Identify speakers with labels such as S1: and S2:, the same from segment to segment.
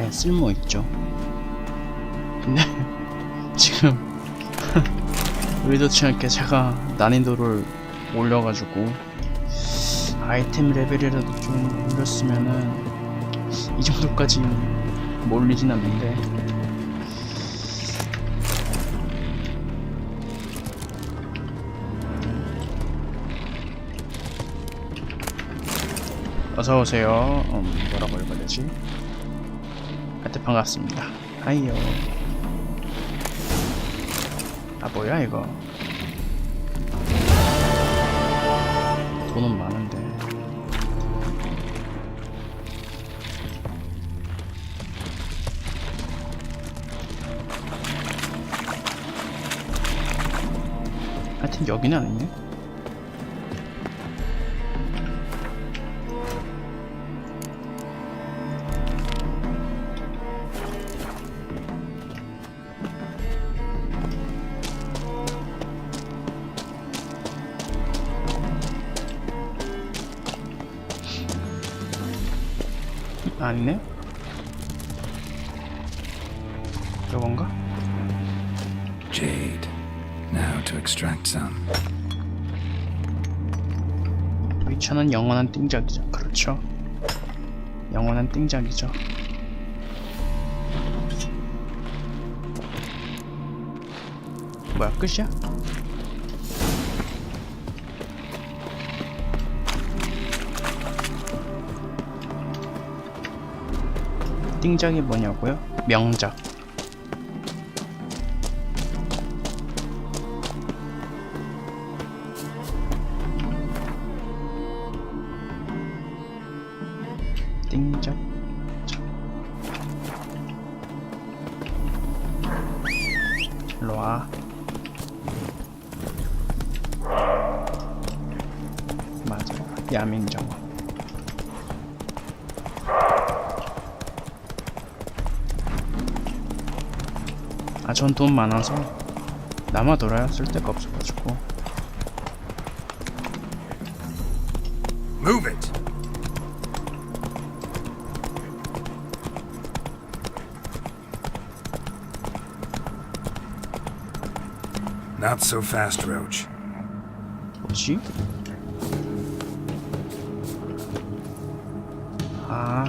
S1: 네, 쓸모 있죠. 근데 지금 의도치 않게 제가 난이도를 올려가지고 아이템 레벨이라도 좀 올렸으면은 이 정도까지 몰리진 않는데 어서오세요. 뭐라고 읽어야 되지? 하여튼 반갑습니다. 하이요. 아 뭐야 이거. 돈은 많은데 하여튼 여기는 아니네. 아니네? 저건가?
S2: Jade. Now to extract some.
S1: 위쳐는 영원한 띵작이죠. 그렇죠. 영원한 띵작이죠. 뭐야 끝이야? 띵작이 뭐냐고요? 명작. 띵작. 일로와. 맞아. 야민정원. 아, 전 돈 많아서 남아돌아야 쓸 데가 없어가지고.
S2: Move it. Not so fast, Roach.
S1: 뭐지? 아.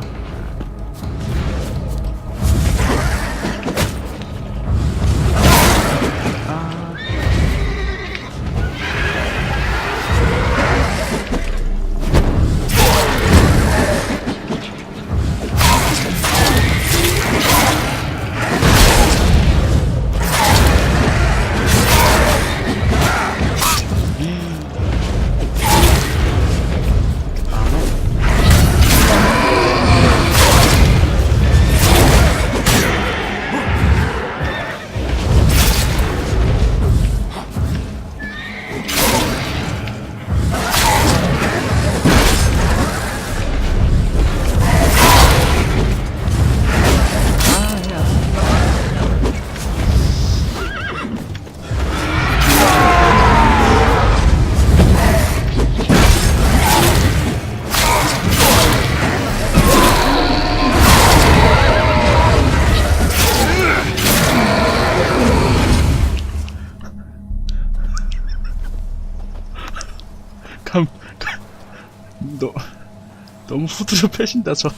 S1: 너무 후드로 패신다. 저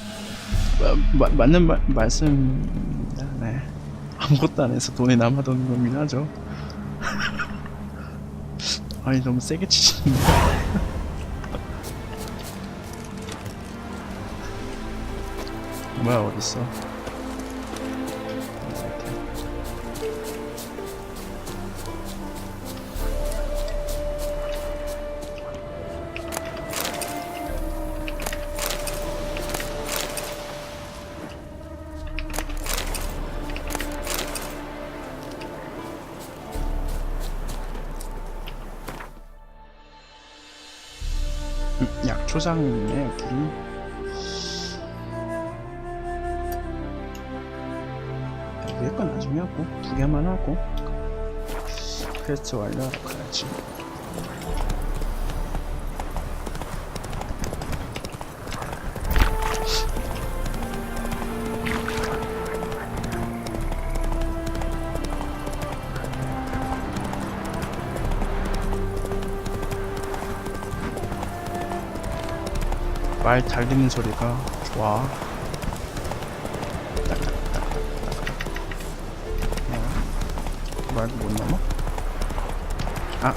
S1: 맞는 말씀입니다. 네. 아무것도 안 해서 돈이 남아도는 거긴 하죠. 아니 너무 세게 치시는데. 뭐야 어딨어? 약초장이네 여기. 위에 건 나중에 하고 2개만 하고 퀘스트 완료하러 가야지. 말 달리는 소리가 좋아. 말도 못 넘어? 아.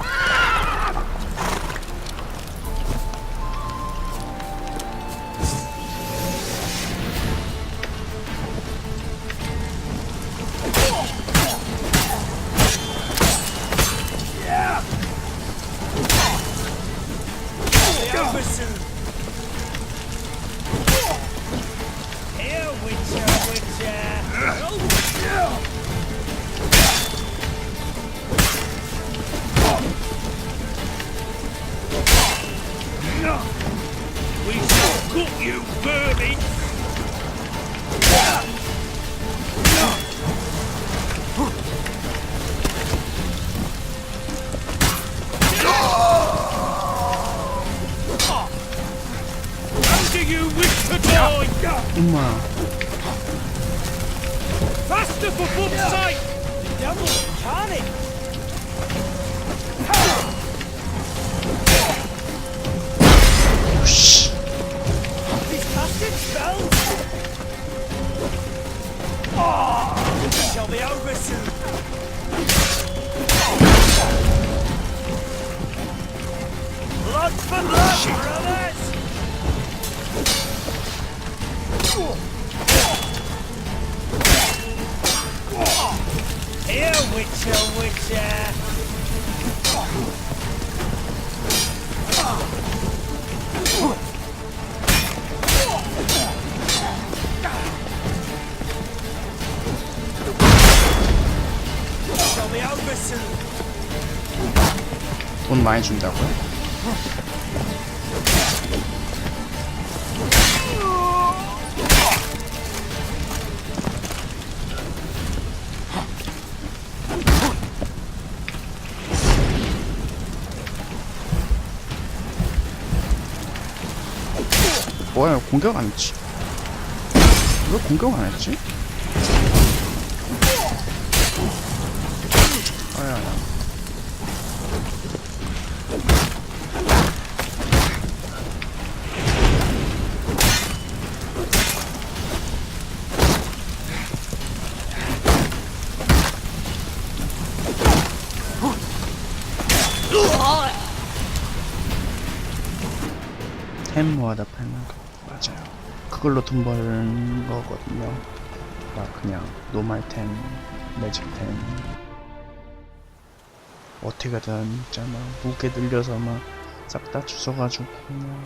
S3: We shall cook you, vermin! How do you wish to die?
S1: 엄마.
S3: Faster for fuck's sake! The devil incarnate!
S1: 씨.
S3: These bastards fell! Oh, it shall be over soon! Blood for blood, brothers! Here, Witcher, Witcher! Shall be over soon!
S1: 돈 많이 준다고요? 뭐야, 공격 안 했지? 왜 공격 안 했지? 아야. 템 모아다 팔는 거 맞아요. 그걸로 돈 버는 거거든요. 막 그냥 노말템, 매직템 어떻게든 진짜 막 무게 늘려서 막 싹 다 주워가지고 그냥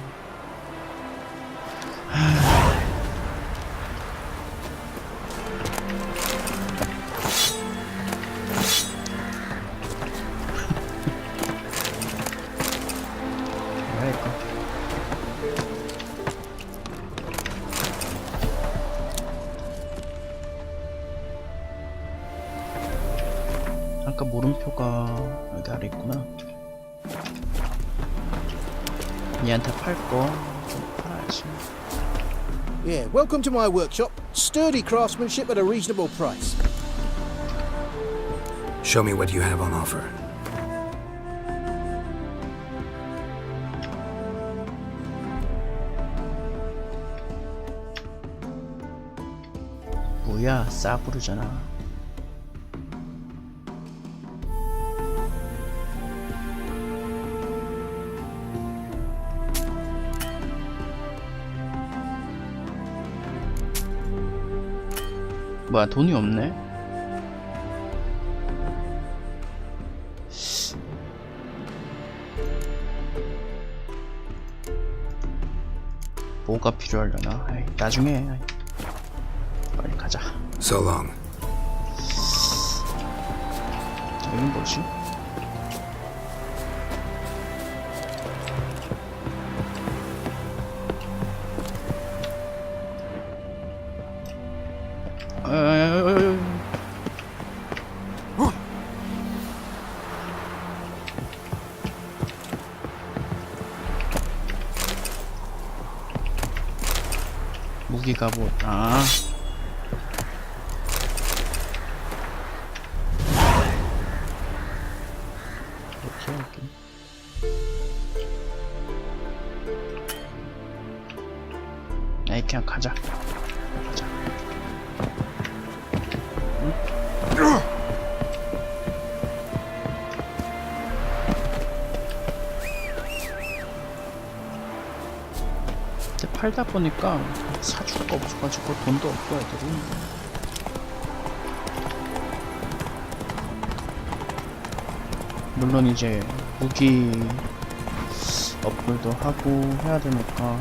S1: 뭐야 이거. 아까 물음표가 여기 아래 있구나. 얘한테 팔 거 좀 팔아야지.
S4: Yeah, welcome to my workshop. Sturdy craftsmanship at a reasonable price.
S2: Show me what you have on offer.
S1: 뭐야, 싸부르잖아. 뭐야, 돈이 없네? 뭐가 필요하려나? 아이, 나중에. 빨리 가자.
S2: So long.
S1: 여긴 뭐지? 무기가 뭐, 아. 오케이, 오케이. 그냥 가자. 가자. 근데 팔다 보니까 사줄 거 없어가지고 돈도 없고 애들이. 물론 이제 무기 업글도 하고 해야 되니까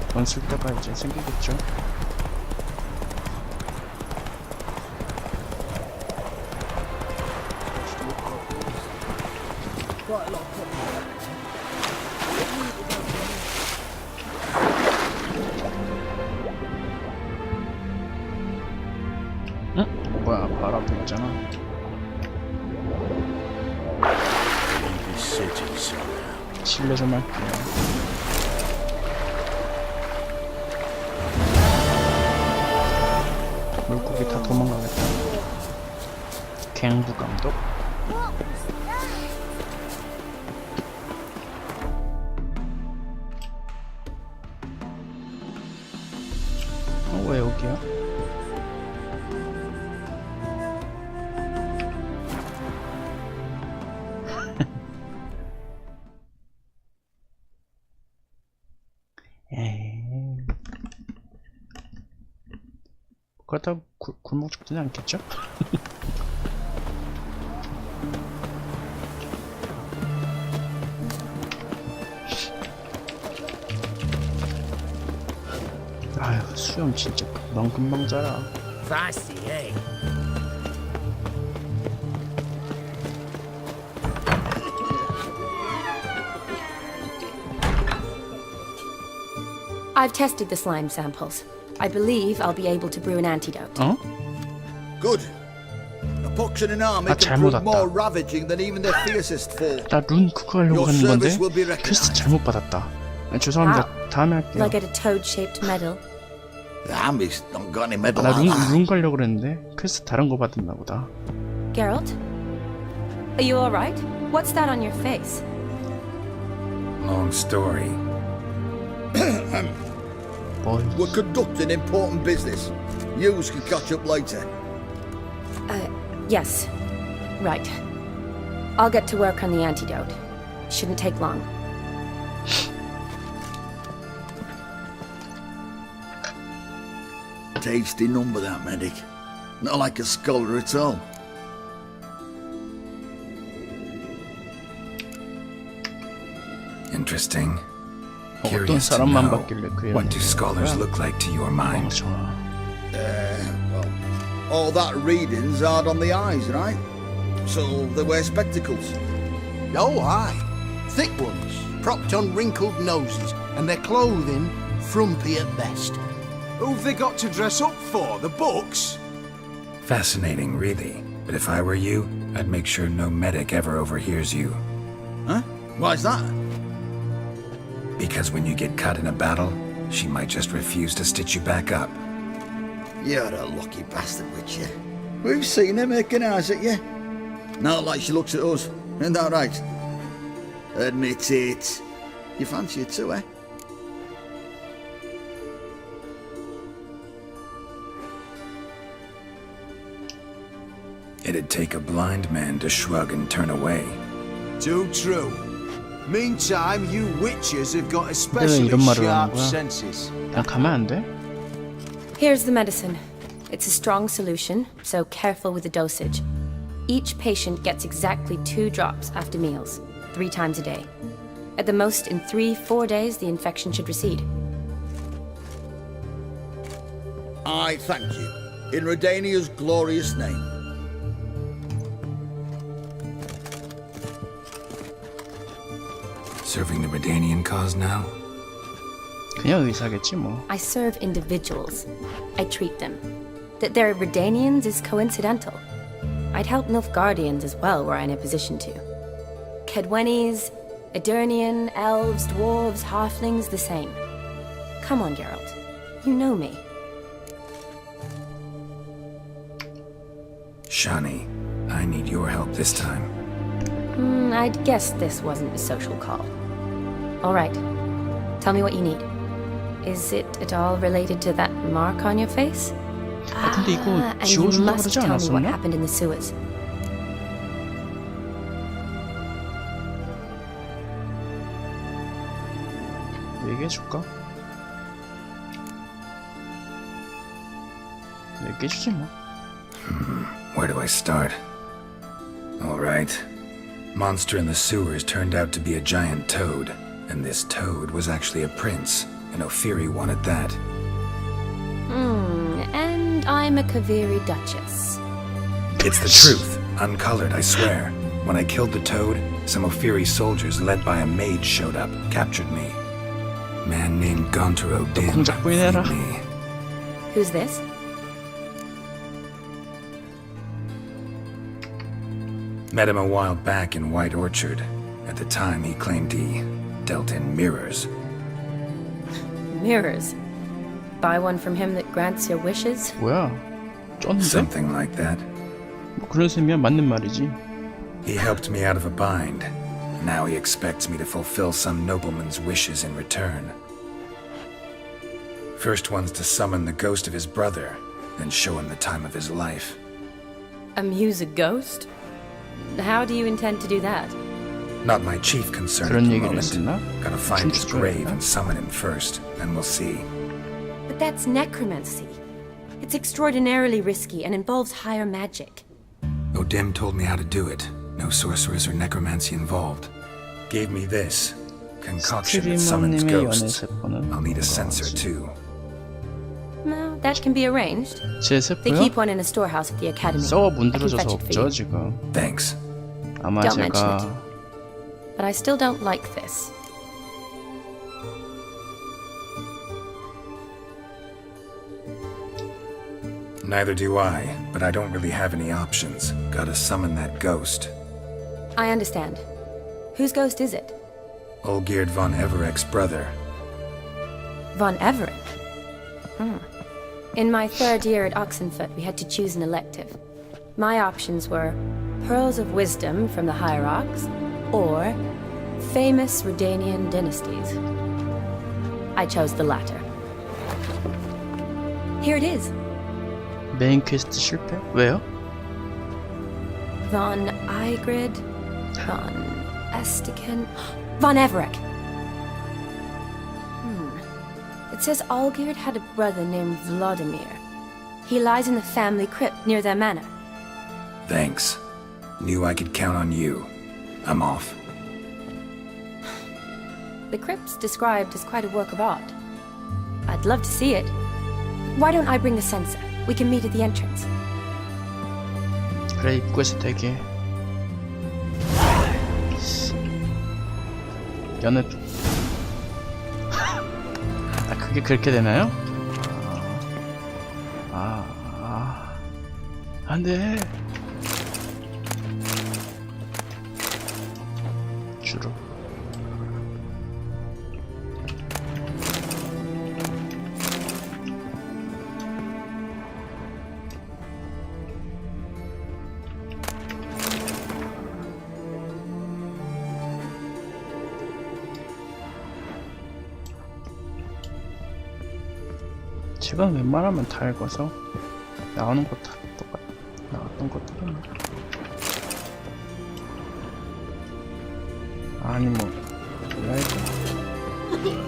S1: 돈 쓸 때가 이제 생기겠죠. 응? 뭐야, 바로 앞에 있잖아. 실례 좀 할게요. 물고기 다 도망가겠다. 갱부 감독. 왜 여기야? 에이. 그렇다고 굶어 죽지는 않겠죠? 아휴, 수염 진짜 금방 자라.
S3: Feisty, eh?
S5: I've tested the slime samples. I believe I'll be able to brew an antidote.
S1: 어?
S6: Good. A pox in an army
S1: 아,
S6: can
S1: 잘못
S6: prove
S1: 왔다.
S6: more ravaging than even their fiercest foe.
S1: 나 룬 그거 하려고
S6: Your
S1: 하는 건데
S6: service will be
S1: 퀘스트
S6: recognized.
S1: 잘못 받았다. 아, 죄송합니다. 다음에
S5: Will I
S1: 할게요.
S5: get a toad-shaped medal?
S6: The army's not got any medal
S1: 나
S6: like that.
S1: 룬 가려고 그랬는데 퀘스트 다른 거 받았나 보다.
S5: Geralt? Are you alright? What's that on your face?
S2: Long story.
S1: 뭐
S6: We're conducting important business. Yous can catch up later.
S5: Yes. Right. I'll get to work on the antidote. Shouldn't take long.
S6: Tasty number, that medic. Not like a scholar at all.
S2: Interesting.
S1: 어떤
S2: Curious to
S1: 사람만
S2: know,
S1: 받길래 그
S2: what do scholars look like to your mind?
S1: 좋아.
S6: Well, all that reading's hard on the eyes, right? So they wear spectacles.
S4: Oh, aye. Thick ones, propped on wrinkled noses, and their clothing frumpy at best.
S3: Who've they got to dress up for? The books?
S2: Fascinating, really. But if I were you, I'd make sure no medic ever overhears you.
S6: Huh? Why's that?
S2: Because when you get cut in a battle, she might just refuse to stitch you back up.
S6: You're a lucky bastard, with you. We've seen her making eyes at you. Not like she looks at us. Isn't that right? Admit it. You fancy it too, eh?
S2: It'd take a blind man to shrug and turn away.
S3: Too true. Meantime, you witches have got
S1: 근데 왜
S3: especially
S1: 이런 말을 하는
S3: sharp
S1: 거야?
S3: senses.
S1: 그냥 가면 안 돼?
S5: Here's the medicine. It's a strong solution, so careful with the dosage. Each patient gets exactly 2 drops after meals, 3 times a day. At the most, in 3-4 days, the infection should recede.
S6: I thank you. In Redania's glorious name.
S2: Serving the Redanian cause now?
S1: 그냥 의사겠지 뭐.
S5: I serve individuals. I treat them. That they're Redanians is coincidental. I'd help Nilfgaardians as well were I in a position to. Kedwenis, Edirnian, elves, dwarves, halflings, the same. Come on, Geralt. You know me.
S2: Shani, I need your help this time.
S5: I'd guess this wasn't a social call. All right. Tell me what you need. Is it at all related to that mark on your face?
S1: 근데 이거
S5: And you
S1: 지워준다고
S5: must
S1: 그러지
S5: tell me what
S1: 않았었나?
S5: happened in the sewers.
S1: 얘기해줄까? 얘기해주지 뭐.
S2: Where do I start? All right. Monster in the sewers turned out to be a giant toad, and this toad was actually a prince, and Ophiri wanted that.
S5: And I'm a Kaviri Duchess.
S2: It's the truth, uncolored, I swear. When I killed the toad, some Ophiri soldiers led by a mage showed up, captured me. Man named Gontaro Dim
S1: 공작 부인해라.
S2: freed me.
S5: Who's this?
S2: Met him a while back in White Orchard. At the time, he claimed he dealt in mirrors.
S5: Mirrors. Buy one from him that grants your wishes?
S1: 뭐야? 쩐데?
S2: Something like that.
S1: 뭐 그런 셈이야 맞는 말이지.
S2: He helped me out of a bind. Now he expects me to fulfill some nobleman's wishes in return. First one's to summon the ghost of his brother, then show him the time of his life.
S5: Amuse a ghost? How do you intend to do that?
S2: Not my chief concern at
S1: 그런
S2: the
S1: 얘기를
S2: moment.
S1: 했었나?
S2: Gotta find his
S1: 춤추죠,
S2: grave
S1: 얘가?
S2: and summon him first, then we'll see.
S5: But that's necromancy. It's extraordinarily risky and involves higher magic.
S2: Odim told me how to do it. No sorceress or necromancy involved. Gave me this concoction that summons
S1: 스트리머님의 연애
S2: ghosts.
S1: 세포는
S2: I'll need a sensor
S1: 뭐지?
S2: too.
S5: No, that can be arranged.
S1: 제
S5: They
S1: 세포요?
S5: keep one in a storehouse at the academy.
S1: 썩어
S5: I can
S1: 문드러져서
S5: fetch it for
S1: 없죠
S5: you.
S1: 지금.
S2: Thanks.
S1: 아마
S5: Don't mention
S1: 제가
S5: it. But I still don't like this.
S2: Neither do I, but I don't really have any options. Gotta summon that ghost.
S5: I understand. Whose ghost is it?
S2: Olgierd von Everek's brother.
S5: Von Everett. In my third year at Oxenfoot, we had to choose an elective. My options were Pearls of Wisdom from the Hierarchs or Famous Redanian Dynasties. I chose the latter. Here it is.
S1: 메인 퀘스트 실패? 왜요?
S5: Von Igrid, Von Estiken, Von Everett. It says Olgierd had a brother named Vladimir. He lies in the family crypt near their manor.
S2: Thanks. Knew I could count on you. I'm off.
S5: The crypt's described as quite a work of art. I'd love to see it. Why don't I bring the censer? We can meet at the entrance.
S1: 그래 입구에서 대기. 연애. 아 그게 그렇게 되나요? 안돼. 주로. 지금 웬만하면 다 읽어서 나오는 거 다 똑같 나왔던 것들은 아니 뭐 라이브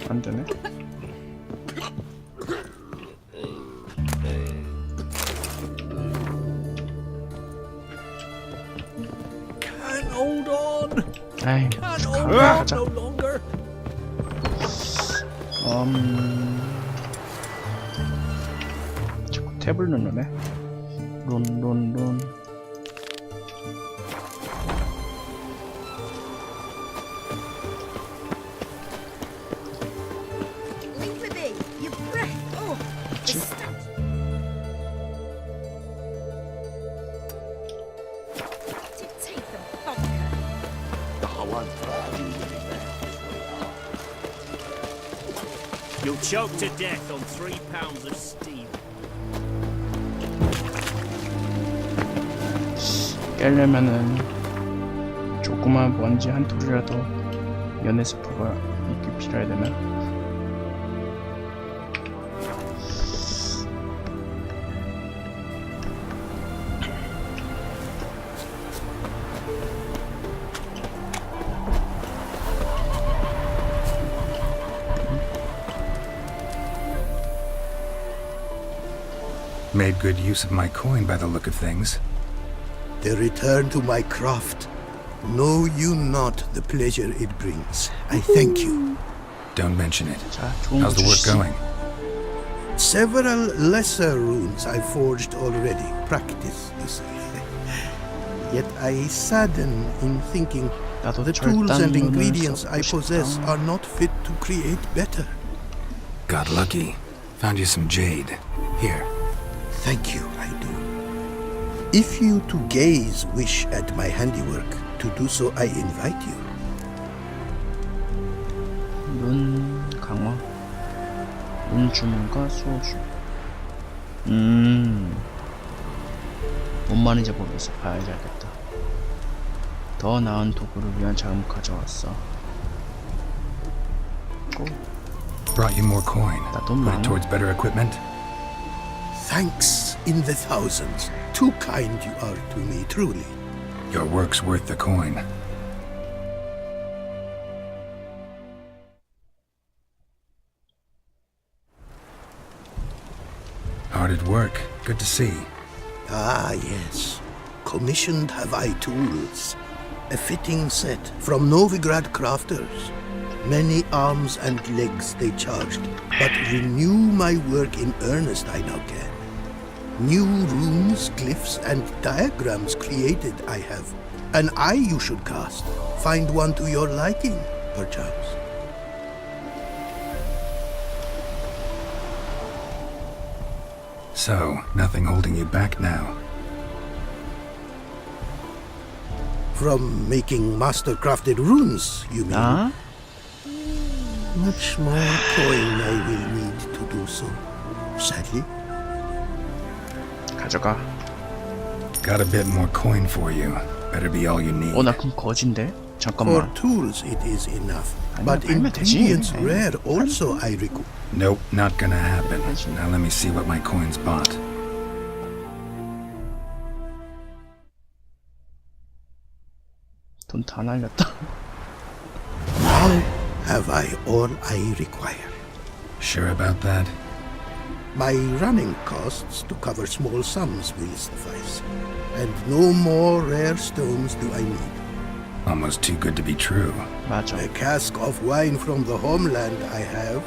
S1: 안 되네.
S3: Can't hold on.
S1: 아이
S3: Can't hold
S1: 가자
S3: on
S1: 가자.
S3: no longer.
S1: 자꾸 탭을 누르네. 룬.
S7: Leave it be. Your breath. Oh,
S1: Gee.
S7: it stunk. Take the vodka.
S8: You'll choke to death on 3 pounds of steam.
S1: 깨려면은 조그만 먼지 한 톨이라도 연애 스포가 있길 필요해야 되나?
S2: Made good use of my coin by the look of things.
S4: The return to my craft. Know you not the pleasure it brings. I thank you.
S2: Don't mention it.
S1: 자, 좋은 거
S2: How's the work
S1: 주시지.
S2: going?
S4: Several lesser runes I forged already. Practice, you say. Yet I sadden in thinking
S1: 나도
S4: the tools and
S1: 절단
S4: ingredients
S1: 눈을
S4: I
S1: 써보고
S4: possess
S1: 싶다.
S4: are not fit to create better.
S2: Got lucky. Found you some jade. Here.
S4: Thank you, I do. If you to gaze wish at my handiwork, to do so I invite you.
S1: 눈 강화, 눈 주문과 소주. 뭔 말인지 모르겠어. 봐야지 알겠다. 더 나은 도구를 위한 자금 가져왔어. 오,
S2: Brought you more coin.
S1: 나돈
S2: Put
S1: 많아.
S2: it towards better equipment?
S4: Thanks in the thousands. Too kind you are to me, truly.
S2: Your work's worth the coin. Hard at work. Good to see.
S4: Ah, yes. Commissioned have I tools. A fitting set from Novigrad crafters. Many arms and legs they charged, but renew my work in earnest I now can. New runes, glyphs, and diagrams created I have. An eye you should cast. Find one to your liking, perchance.
S2: So, nothing holding you back now.
S4: From making master-crafted runes, you mean?
S1: 나?
S4: Much more coin I will need to do so. Sadly.
S1: 가져가.
S2: Got a bit more coin for you. Better be all you need.
S1: 나 그럼 거진데?
S4: For
S1: 잠깐만.
S4: tools it is enough.
S1: 아니야,
S4: But
S1: 팔면 되지.
S4: ingredients
S1: 에이,
S4: rare also I require.
S2: Nope, not gonna happen. Now let me see what my coin's bought.
S1: 돈 다 날렸다.
S4: Now have I all I require.
S2: Sure about that?
S4: My running costs to cover small sums will suffice. And no more rare stones do I need.
S2: Almost too good to be true.
S1: 맞아.
S4: A cask of wine from the homeland I have.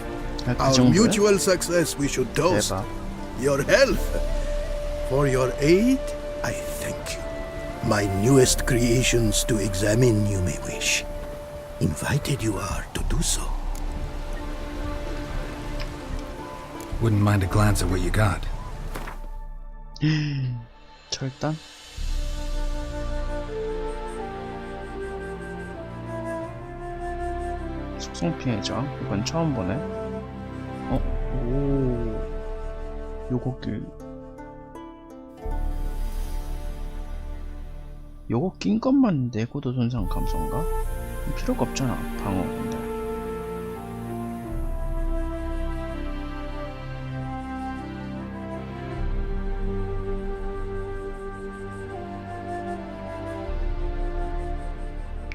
S1: 야, 그
S4: Our
S1: 정도야?
S4: mutual success we should toast.
S1: 대박.
S4: Your health. For your aid, I thank you. My newest creations to examine you may wish. Invited you are to do so.
S2: Wouldn't mind a glance at what you got.
S1: 절단? 속성 피해자? 이건 처음 보네. 요거 낀 것만 내구도 손상 감소인가? 필요가 없잖아, 방어 근데.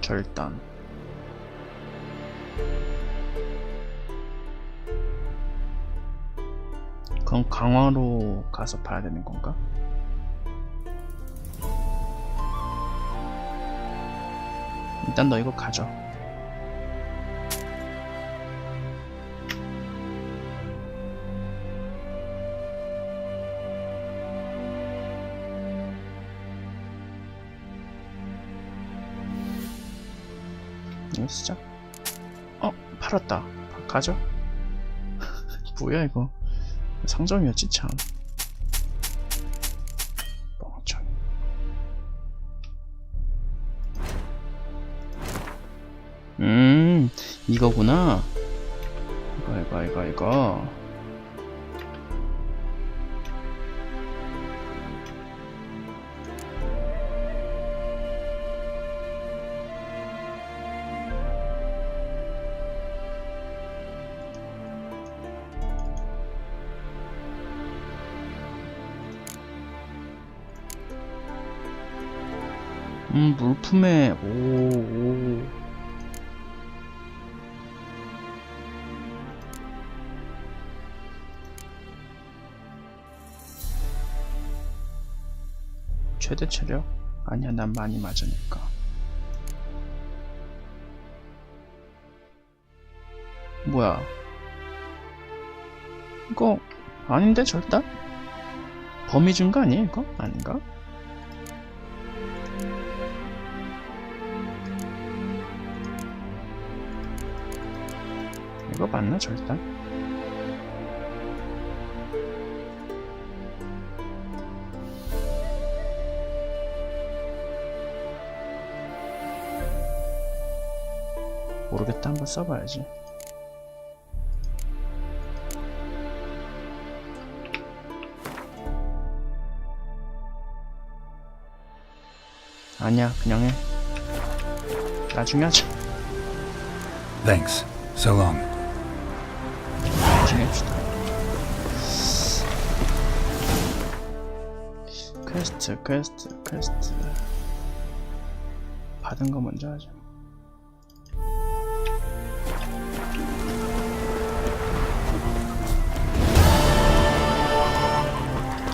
S1: 절단. 그럼 강화로 가서 봐야 되는 건가? 일단 너 이거 가져. 이거 진짜? 팔았다. 가져. 뭐야 이거? 상점이었지 참. 뻥쳐. 이거구나. 이거. 물품에 오. 최대 체력? 아니야, 난 많이 맞으니까. 뭐야? 이거 아닌데 절단? 범위 준 거 아니에요 이거? 아닌가? 이거 맞나 절단? 모르겠다. 한번 써봐야지. 아니야, 그냥 해. 나중에 하자.
S2: Thanks. So long.
S1: 나중에 합시다. 퀘스트. 받은 거 먼저 하자.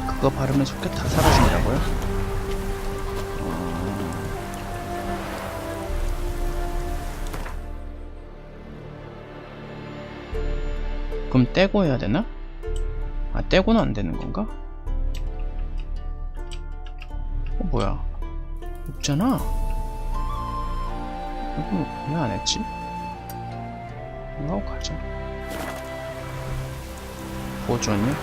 S1: 그거 바르면 소켓 다 사라진다고요? 그럼 떼고 해야 되나? 아, 떼고는 안 되는 건가? 뭐야? 없잖아? 이거 왜 안 했지? 이거 하고 가자. 보존이요?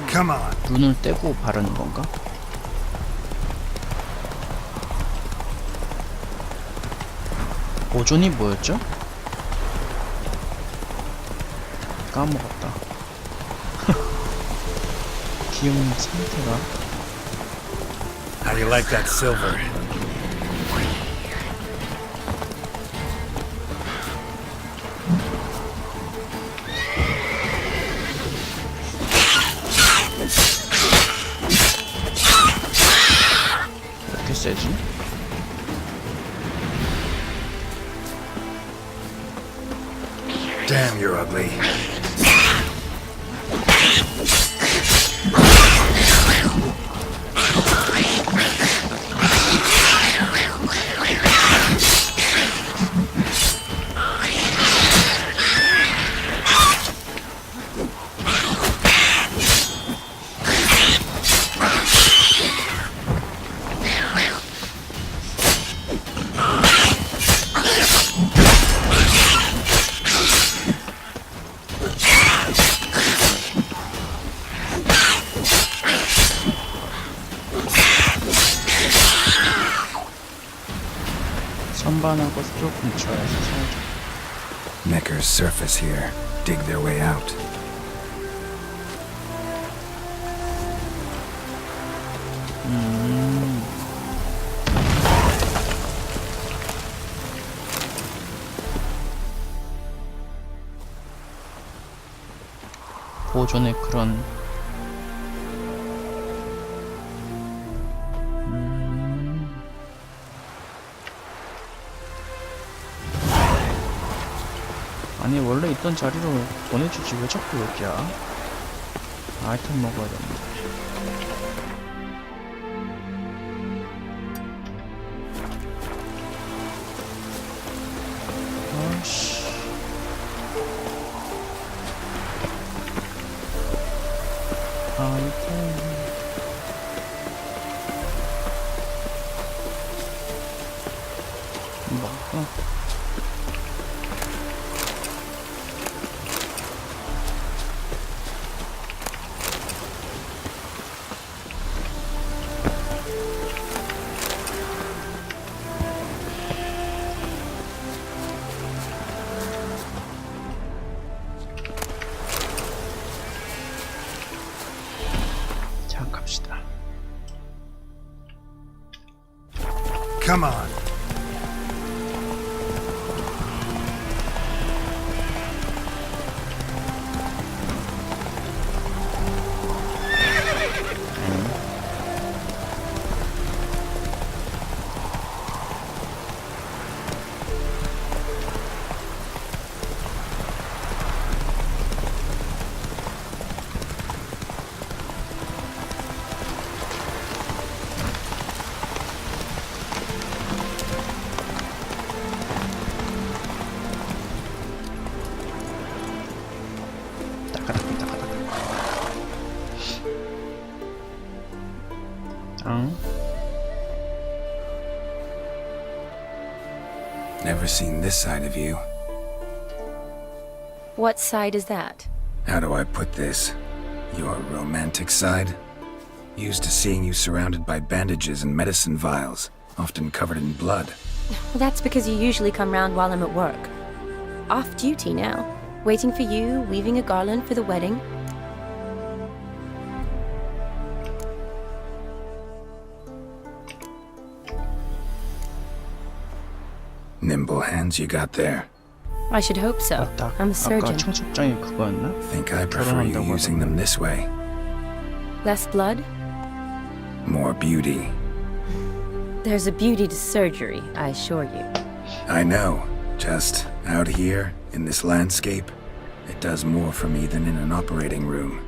S2: Come on.
S1: 눈을 떼고 바르는 건가? 보존이 뭐였죠? 까먹었다. 기운 상태가
S2: How do you like that silver?
S1: 왜 이렇게 세지?
S2: Damn, you're ugly.
S1: 선반하고 쪽 근처에서 살자.
S2: Neckers surface here. Dig their way out.
S1: 보존의 그런 아니 원래 있던 자리로 보내주지 왜 자꾸 여기야? 아이템 먹어야 되는데. 아씨. 아이템. 먹어. 자, 갑시다.
S2: Come on. Never seen this side of you.
S5: What side is that?
S2: How do I put this? Your romantic side? Used to seeing you surrounded by bandages and medicine vials, often covered in blood.
S5: Well, that's because you usually come round while I'm at work. Off duty now. Waiting for you, weaving a garland for the wedding.
S2: Nimble hands you got there.
S5: I should hope so.
S1: 맞다.
S5: I'm a
S1: 아까
S5: surgeon.
S1: 청첩장이 그거였나?
S2: Think I prefer you
S1: 결혼한다고
S2: using them this way.
S5: Less blood?
S2: More beauty.
S5: There's a beauty to surgery, I assure you.
S2: I know. Just out here, in this landscape, it does more for me than in an operating room.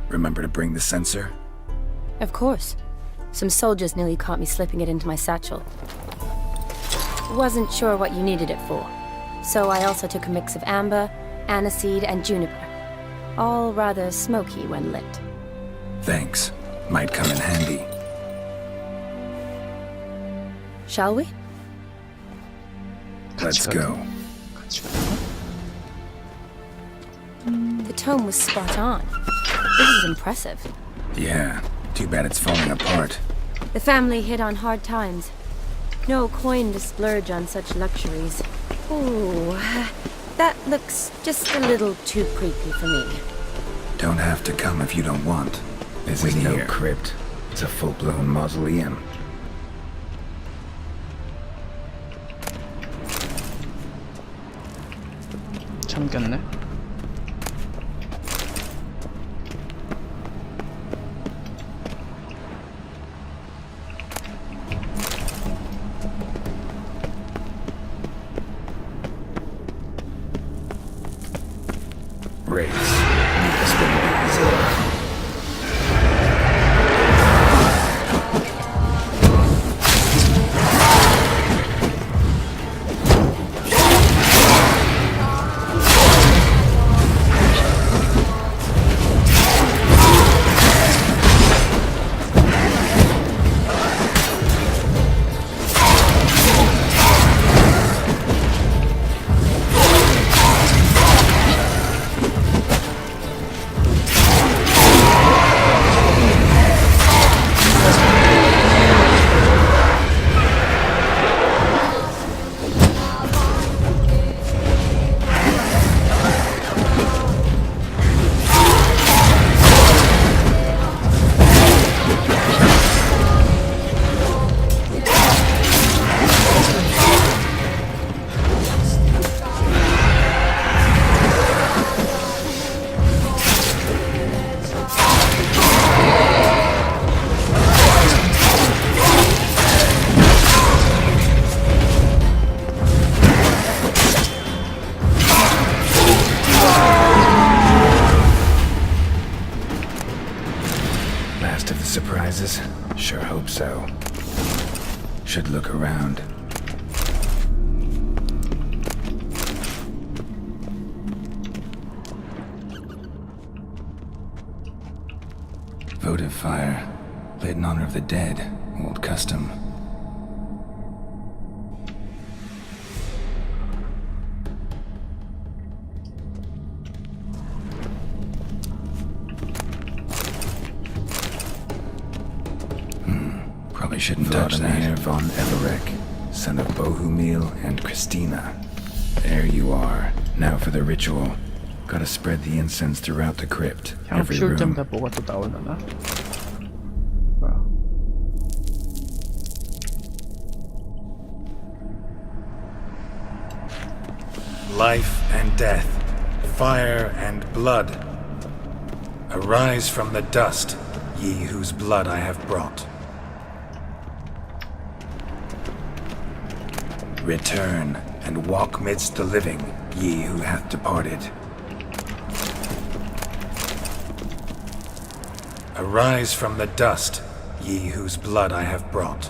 S2: Remember to bring the sensor?
S5: Of course. Some soldiers nearly caught me slipping it into my satchel. Wasn't sure what you needed it for, so I also took a mix of amber, aniseed, and juniper. All rather smoky when lit.
S2: Thanks. Might come in handy.
S5: Shall we?
S2: Let's go.
S1: 같이 갈까?
S5: The tome was spot on. This is impressive.
S2: Yeah. Too bad it's falling apart.
S5: The family hit on hard times. No coin to splurge on such luxuries. Ooh, that looks just a little too creepy for me.
S2: Don't have to come if you don't want. This is no crypt. It's a full-blown mausoleum.
S1: 잠겼네.
S2: Race. Need to spin these. Last of the surprises? Sure hope so. Should look around. Votive fire. Lit in honor of the dead. Old custom. Probably shouldn't touch that. von Everek, son of Bohumil and Christina. There you are. Now for the ritual. Gotta spread the incense throughout the crypt.
S1: 향
S2: Every
S1: 피울
S2: room.
S1: 때마다 뭐가 또 나오려나? 뭐야?
S2: Life and death, fire and blood. Arise from the dust, ye whose blood I have brought. Return and walk midst the living, ye who hath departed. Arise from the dust, ye whose blood I have brought.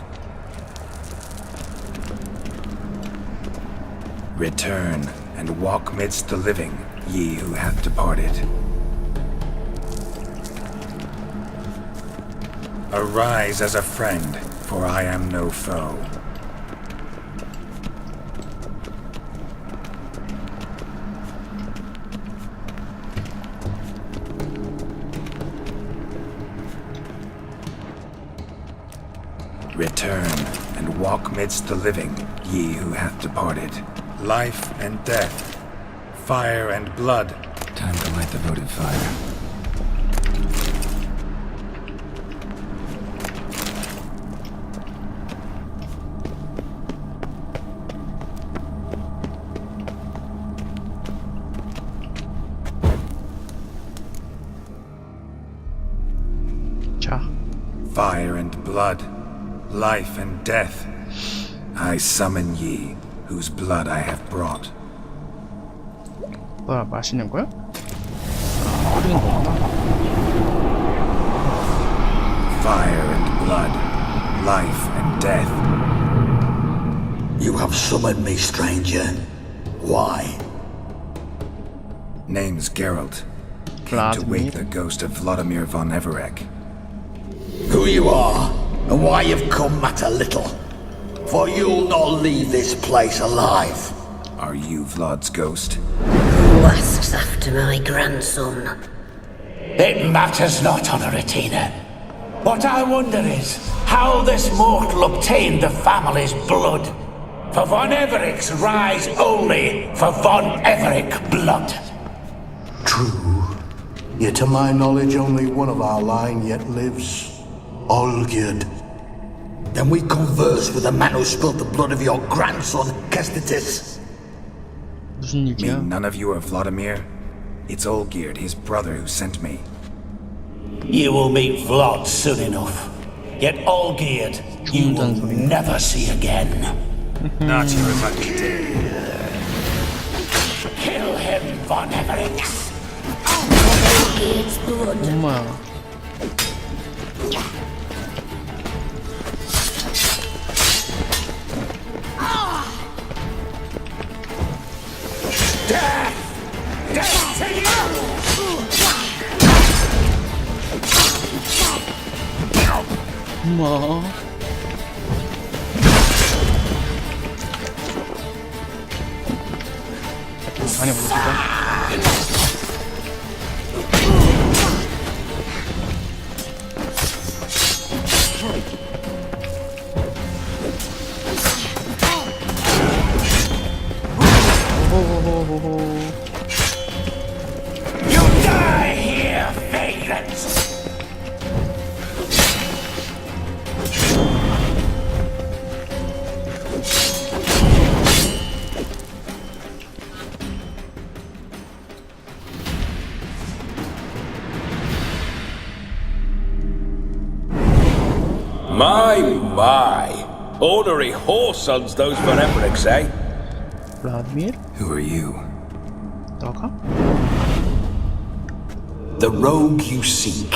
S2: Return and walk midst the living, ye who hath departed. Arise as a friend, for I am no foe. Return and walk midst the living, ye who hath departed. Life and death, fire and blood. Time to light the votive fire.
S1: 자,
S2: Fire and blood, life and death. I summon ye, whose blood I have brought.
S1: 뭐야, 마시는 거야? 아, 끓이는 거구나.
S2: Fire and blood, life and death.
S6: You have summoned me, stranger. Why?
S2: Name's Geralt. Came to wake the ghost of Vladimir von Everec.
S6: Who you are, and why you've come matter little. For you'll not leave this place alive.
S2: Are you Vlad's ghost?
S8: Who asks after my grandson?
S9: It matters not, Honoratina. What I wonder is how this mortal obtained the family's blood. For Von Everic's rise only for Von Everec blood.
S10: True. Yet to my knowledge, only one of our line yet lives. Olgierd.
S6: Then we converse with the man who spilled the blood of your grandson, Kestitis.
S1: 무슨 일이야?
S2: Mean none of you are Vladimir? It's Olgierd, his brother, who sent me.
S9: You will meet Vlad soon enough. Yet Olgierd, you will never see again.
S2: Not your lucky day.
S9: Kill him, Von Everec.
S8: Olgierd's blood.
S1: 엄마야.
S9: Death to you!
S1: 엄마. 많이 먹었다.
S9: You die here, vagrants!
S11: My! Ornery whoresons those Von Everecs, eh?
S1: Vladimir?
S2: Who are you?
S1: 너가?
S9: The rogue you seek.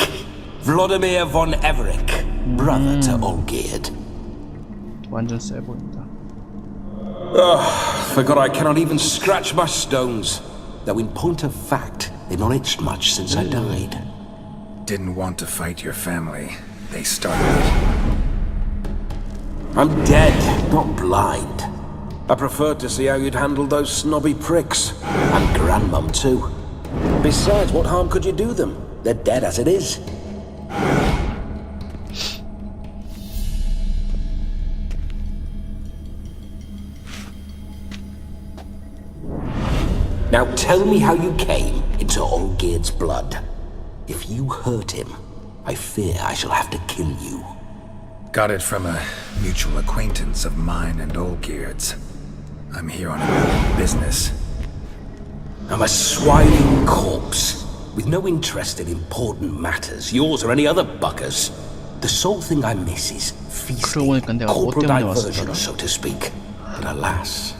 S9: Vladimir Von Everec, brother to Olgierd.
S1: 완전 세 보인다.
S11: Forgot I cannot even scratch my stones. Though in point of fact, they've not itched much since I died.
S2: Didn't want to fight your family. They started.
S11: I'm dead, not blind. I preferred to see how you'd handle those snobby pricks. And Grandmum, too. Besides, what harm could you do them? They're dead as it is. Now tell me how you came into Olgierd's blood. If you hurt him, I fear I shall have to kill you.
S2: Got it from a mutual acquaintance of mine and Olgierd's. I'm here on a business.
S11: I'm a swiving corpse, with no interest in important matters, yours or any other buggers. The sole thing I miss is feasting,
S1: 그러고 보니까 내가 뭐
S11: corporal
S1: 때문에
S11: diversion,
S1: 왔었더라.
S11: so to speak. But alas,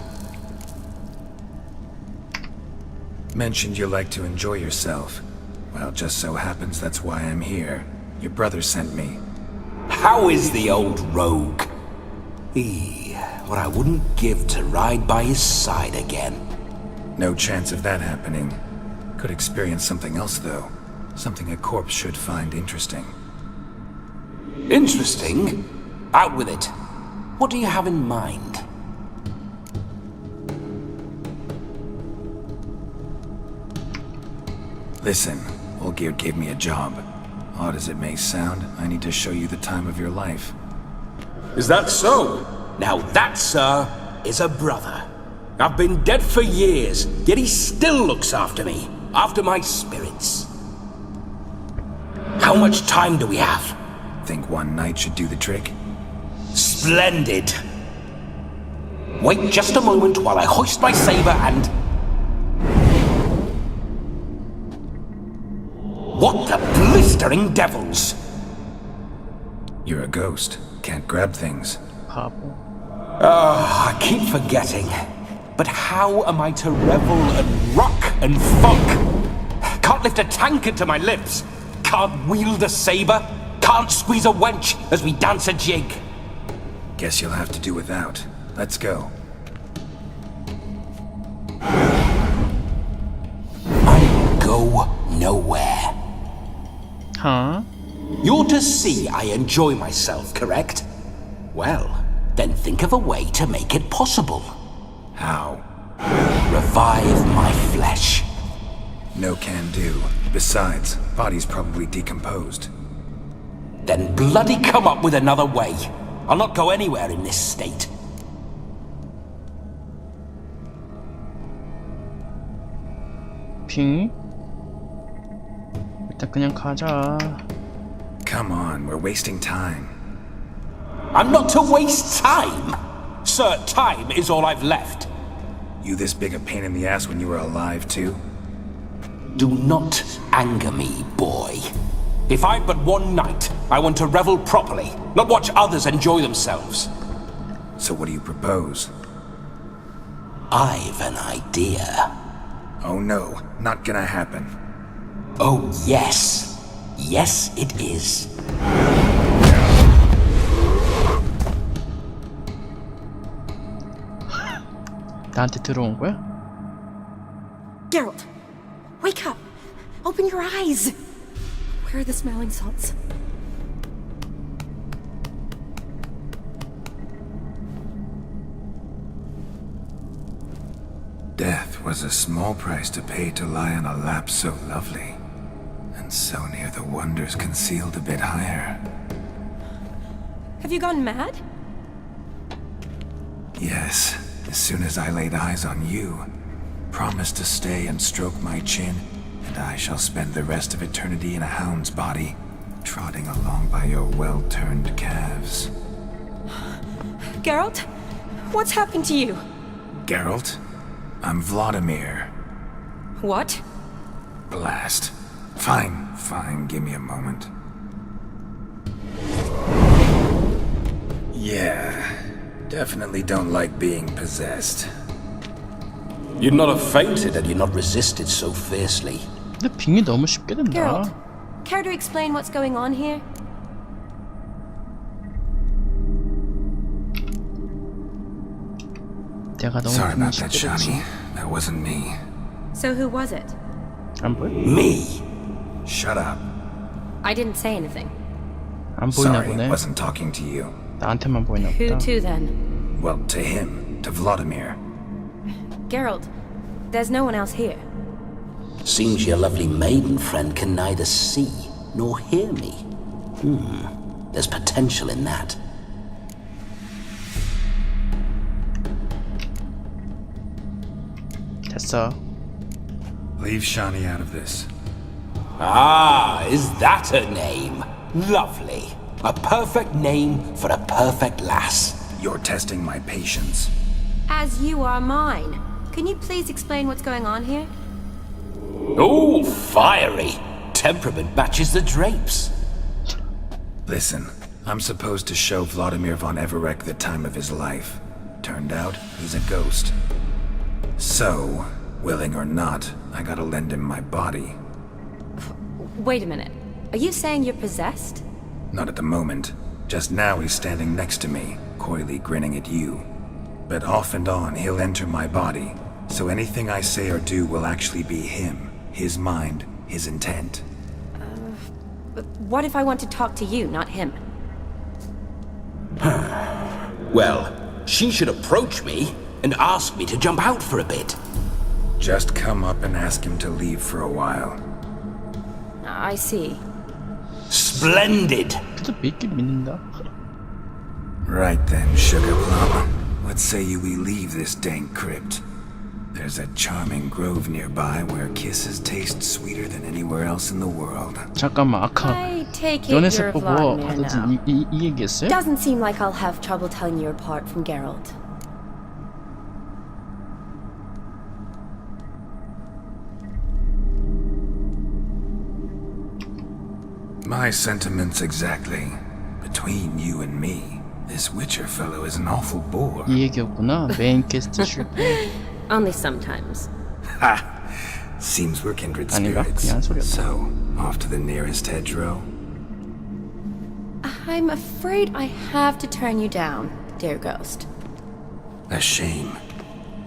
S2: Mentioned you like to enjoy yourself. Well, just so happens that's why I'm here. Your brother sent me.
S11: how is the old rogue? What I wouldn't give to ride by his side again.
S2: No chance of that happening. Could experience something else, though. Something a corpse should find interesting.
S11: Interesting? Out with it. What do you have in mind?
S2: Listen, Olgierd gave me a job. Odd as it may sound, I need to show you the time of your life.
S11: Is that so? Now that, sir, is a brother. I've been dead for years, yet he still looks after me, after my spirits. How much time do we have?
S2: Think one night should do the trick?
S11: Splendid. Wait just a moment while I hoist my saber and... What the blistering devils?
S2: You're a ghost. Can't grab things.
S1: 바보.
S11: I keep forgetting. But how am I to revel and rock and funk? Can't lift a tankard to my lips. Can't wield a saber. Can't squeeze a wench as we dance a jig.
S2: Guess you'll have to do without. Let's go.
S11: I go nowhere.
S1: Huh?
S11: You're to see I enjoy myself, correct? Well, then think of a way to make it possible.
S2: How?
S11: Revive my flesh.
S2: No can do. Besides, body's probably decomposed.
S11: Then bloody come up with another way. I'll not go anywhere in this state.
S1: 빙? 일단 그냥 가자.
S2: Come on, we're wasting time.
S11: I'm not to waste time. Sir, time is all I've left.
S2: You this big a pain in the ass when you were alive, too?
S11: Do not anger me, boy. If I've but one night, I want to revel properly, not watch others enjoy themselves.
S2: So what do you propose?
S11: I've an idea.
S2: Oh no, not gonna happen.
S11: Oh, yes. Yes, it is.
S1: 나한테 들어온 거야?
S7: Geralt, wake up! Open your eyes! Where are the smelling salts?
S2: Death was a small price to pay to lie on a lap so lovely, and so near the wonders concealed a bit higher.
S7: Have you gone mad?
S2: Yes, as soon as I laid eyes on you, promised to stay and stroke my chin, and I shall spend the rest of eternity in a hound's body, trotting along by your well-turned calves.
S7: Geralt, what's happened to you?
S2: Geralt, I'm Vladimir.
S7: What?
S2: Blast. Fine, give me a moment. Yeah, definitely don't like being possessed.
S11: You'd not have fainted had you not resisted so fiercely.
S1: 근데 빙이 너무 쉽게 된다.
S5: Geralt, care to explain what's going on here?
S1: 내가 너무
S2: Sorry
S1: 빙이
S2: about that,
S1: 쉽게 됐지.
S2: Shani. That wasn't me.
S5: So who was it?
S1: 안 보여?
S11: Me?
S2: Shut up.
S5: I didn't say anything.
S1: 안 보이나
S2: Sorry,
S1: 보네.
S2: wasn't talking to you.
S1: 나한테만 보이나
S5: Who
S1: 보다.
S5: to then?
S2: Well, to him, to Vladimir.
S5: Geralt, there's no one else here.
S11: Seems your lovely maiden friend can neither see nor hear me. There's potential in that.
S1: 됐어.
S2: Leave Shani out of this.
S11: Ah, is that her name? Lovely. A perfect name for a perfect lass.
S2: You're testing my patience.
S5: As you are mine. Can you please explain what's going on here?
S11: Oh, fiery. Temperament matches the drapes.
S2: Listen, I'm supposed to show Vladimir von Everec the time of his life. Turned out, he's a ghost. So, willing or not, I gotta lend him my body.
S5: Wait a minute. Are you saying you're possessed?
S2: Not at the moment. Just now he's standing next to me, coyly grinning at you. But off and on, he'll enter my body. So anything I say or do will actually be him. His mind, his intent.
S5: But what if I want to talk to you, not him?
S11: Well, she should approach me and ask me to jump out for a bit.
S2: Just come up and ask him to leave for a while.
S5: I see.
S11: Splendid.
S1: 그래도 믿긴 믿는다.
S2: Right then, Sugar Plum. What say you we leave this dank crypt? There's a charming grove nearby where kisses taste sweeter than anywhere else in the world.
S1: 잠깐만 아까
S5: I take it you're
S1: 연애세 보고
S5: Vladimir
S1: 하던지
S5: now.
S1: 이 얘기했어요?
S5: Doesn't seem like I'll have trouble telling you apart from Geralt.
S2: My sentiments exactly. Between you and me, this Witcher fellow is an awful bore.
S1: 이 얘기였구나. 메인 캐스트 실패.
S5: Only sometimes.
S2: Ha! Seems we're kindred
S1: 아닌가?
S2: spirits.
S1: 그냥 한 소리였다.
S2: So, off to the nearest hedgerow.
S5: I'm afraid I have to turn you down, dear ghost.
S2: A shame.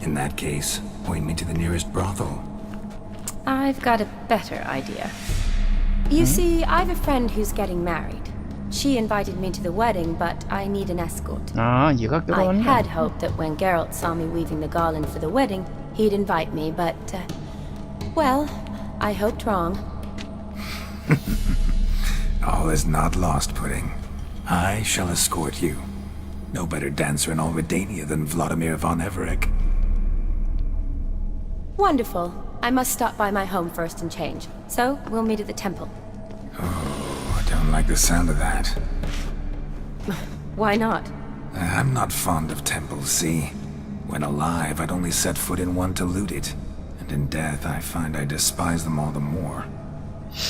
S2: In that case, point me to the nearest brothel.
S5: I've got a better idea. You see, I've a friend who's getting married. She invited me to the wedding, but I need an escort.
S1: 아, 얘가
S5: I
S1: 결혼했네.
S5: had hoped that when Geralt saw me weaving the garland for the wedding, he'd invite me, but, well, I hoped wrong.
S2: All is not lost, Pudding. I shall escort you. No better dancer in all Redania than Vladimir von Everec.
S5: Wonderful. I must stop by my home first and change. So, we'll meet at the temple.
S2: Oh, I don't like the sound of that.
S5: Why not?
S2: I'm not fond of temples, see? When alive, I'd only set foot in one to loot it. And in death, I find I despise them all the more.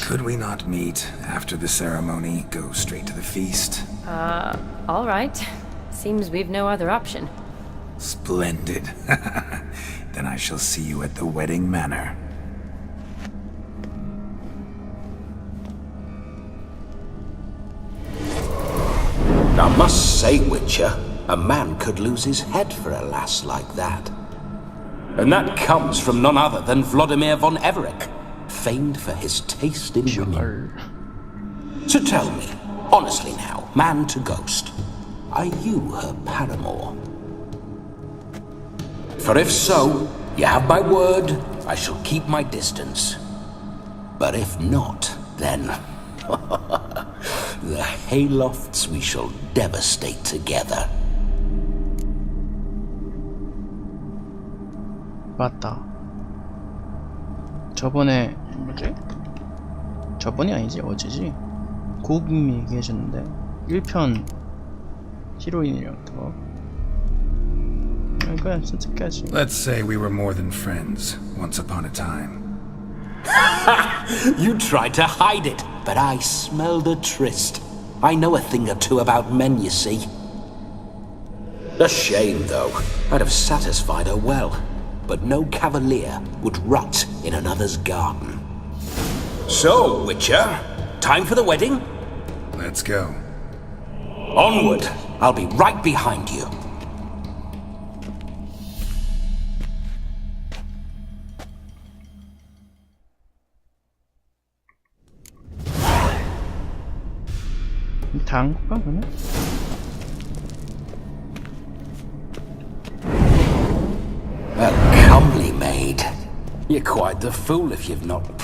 S2: Could we not meet after the ceremony, go straight to the feast?
S5: All right. Seems we've no other option.
S2: Splendid. Then I shall see you at the wedding manor.
S11: I must say, Witcher, a man could lose his head for a lass like that. And that comes from none other than Vladimir von Everec, famed for his taste in women. So tell me, honestly now, man to ghost, are you her paramour? For if so, you have my word, I shall keep my distance. But if not, then the haylofts we shall devastate together.
S1: 맞다. 저번에 뭐지? 저번이 아니지 어제지? 고객님이 얘기해줬는데 1편 히로인이랑 더 그냥 선택해야지.
S2: Let's say we were more than friends once upon a time.
S11: You tried to hide it, but I smelled a tryst. I know a thing or two about men, you see. A shame, though. I'd have satisfied her well. But no cavalier would rot in another's garden. So, Witcher, time for the wedding?
S2: Let's go.
S11: Onward! I'll be right behind you.
S1: 다 한 건가 그러면?
S11: A comely maid. You're quite the fool if you've not